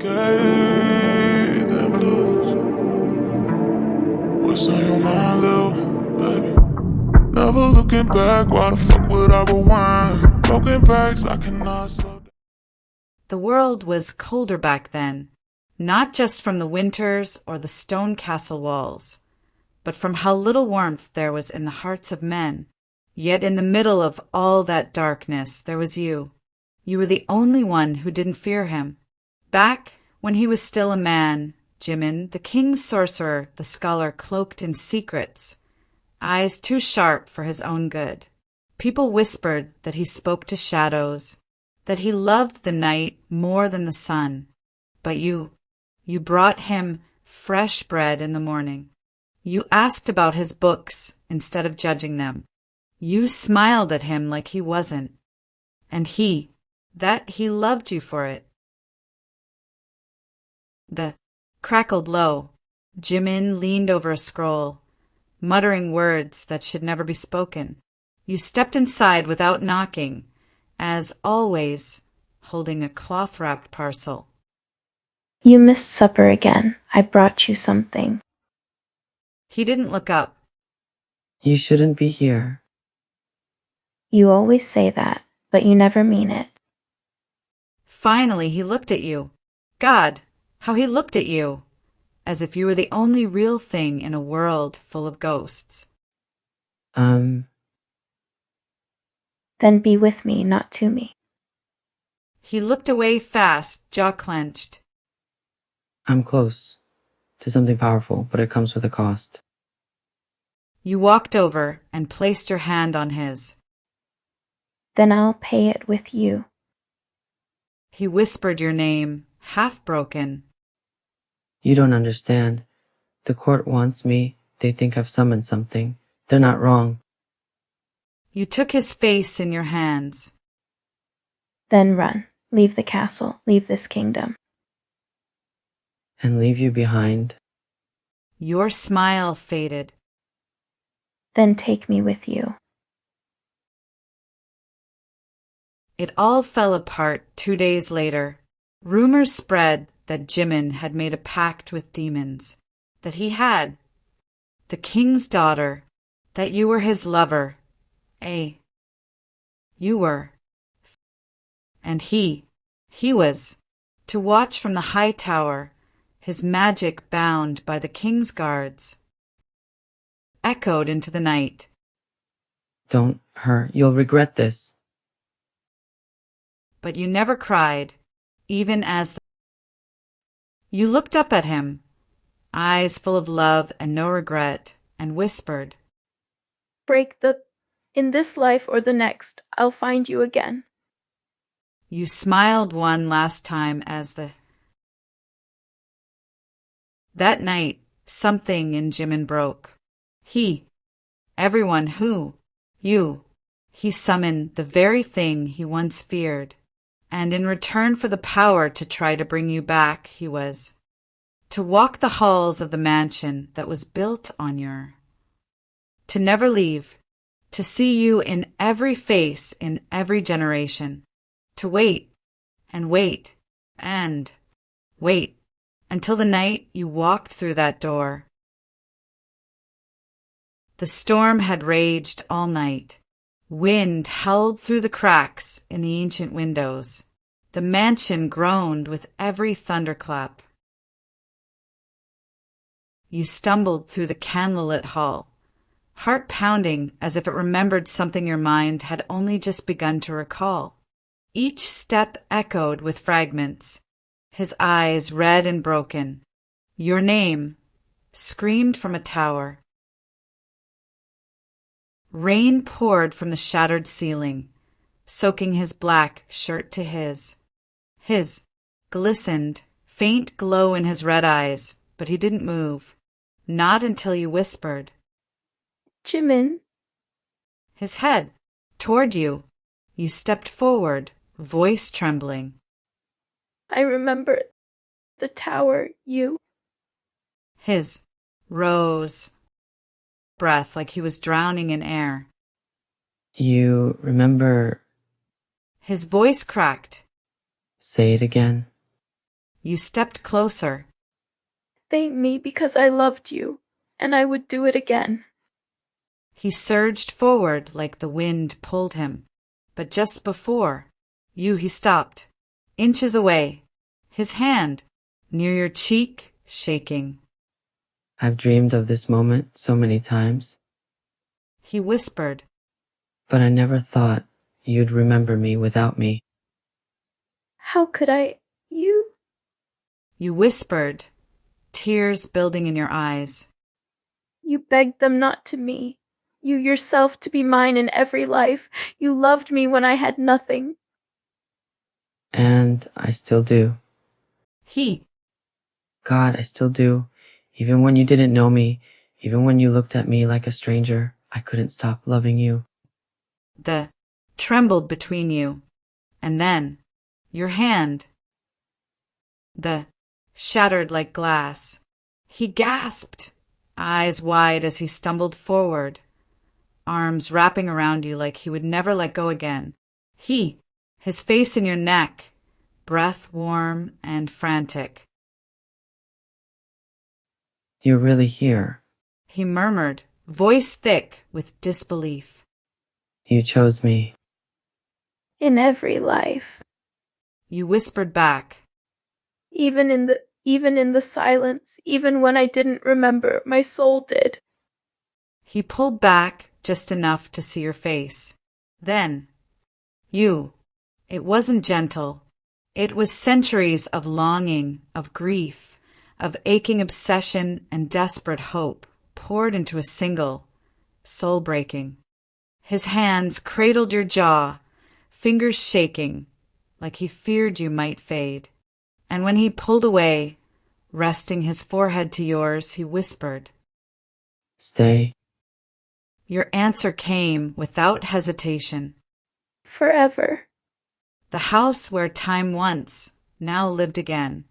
navigate the blues. What's on your mind, little baby? Never looking back, why the fuck would I rewind? Broken backs, I cannot slow down. The world was colder back then, not just from the winters or the stone castle walls, but from how little warmth there was in the hearts of men. Yet in the middle of all that darkness, there was you. You were the only one who didn't fear him. Back when he was still a man, Jimin, the king's sorcerer, the scholar cloaked in secrets, eyes too sharp for his own good. People whispered that he spoke to shadows, that he loved the night more than the sun. But you brought him fresh bread in the morning. You asked about his books instead of judging them. You smiled at him like he wasn't. And he loved you for it. The crackled low. Jimin leaned over a scroll, muttering words that should never be spoken. You stepped inside without knocking, as always, holding a cloth-wrapped parcel. You missed supper again. I brought you something. He didn't look up. You shouldn't be here. You always say that, but you never mean it. Finally, he looked at you. God, how he looked at you, as if you were the only real thing in a world full of ghosts. Then be with me, not to me. He looked away fast, jaw clenched. I'm close to something powerful, but it comes with a cost. You walked over and placed your hand on his. Then I'll pay it with you. He whispered your name, half broken. You don't understand. The court wants me. They think I've summoned something. They're not wrong. You took his face in your hands. Then run. Leave the castle. Leave this kingdom. And leave you behind. Your smile faded. Then take me with you. It all fell apart 2 days later. Rumors spread that Jimin had made a pact with demons, that he had the king's daughter, that you were his lover. You were. And he was to watch from the high tower, his magic bound by the king's guards, echoed into the night. Don't hurt. You'll regret this. But you never cried, even as you looked up at him, eyes full of love and no regret, and whispered, In this life or the next, I'll find you again. You smiled one last time as That night, something in Jimin broke. Everyone he summoned the very thing he once feared. And in return for the power to try to bring you back, he was to walk the halls of the mansion that was built on to never leave, to see you in every face in every generation, to wait and wait and wait until the night you walked through that door. The storm had raged all night. Wind howled through the cracks in the ancient windows. The mansion groaned with every thunderclap. You stumbled through the candlelit hall, heart pounding as if it remembered something your mind had only just begun to recall. Each step echoed with fragments, his eyes red and broken. Your name screamed from a tower. Rain poured from the shattered ceiling, soaking his black shirt to his. His glistened, faint glow in his red eyes, but he didn't move, not until you whispered. Jimin. His head toward you. You stepped forward, voice trembling. I remember the tower, you. His rose breath like he was drowning in air. You remember... His voice cracked. Say it again. You stepped closer. Thank me because I loved you, and I would do it again. He surged forward like the wind pulled him, but just before he stopped, inches away, his hand near your cheek shaking. I've dreamed of this moment so many times, He whispered. but I never thought you'd remember me without me. How could I? You? You whispered, tears building in your eyes. You begged them not to me. You yourself to be mine in every life. You loved me when I had nothing. And I still do. He, God, I still do. Even when you didn't know me, even when you looked at me like a stranger, I couldn't stop loving you. the, trembled between you, and then, your hand, the, shattered like glass. He gasped, eyes wide as he stumbled forward, arms wrapping around you like he would never let go again. He, his face in your neck, breath warm and frantic. You're really here. He murmured, voice thick with disbelief. You chose me. In every life. You whispered back. Even in the silence, even when I didn't remember, my soul did. He pulled back just enough to see your face. Then, it wasn't gentle. It was centuries of longing, of grief, of aching obsession and desperate hope poured into a single, soul-breaking. His hands cradled your jaw, fingers shaking, like he feared you might fade. And when he pulled away, resting his forehead to yours, he whispered. Stay. Your answer came without hesitation. Forever. The house where time once now lived again.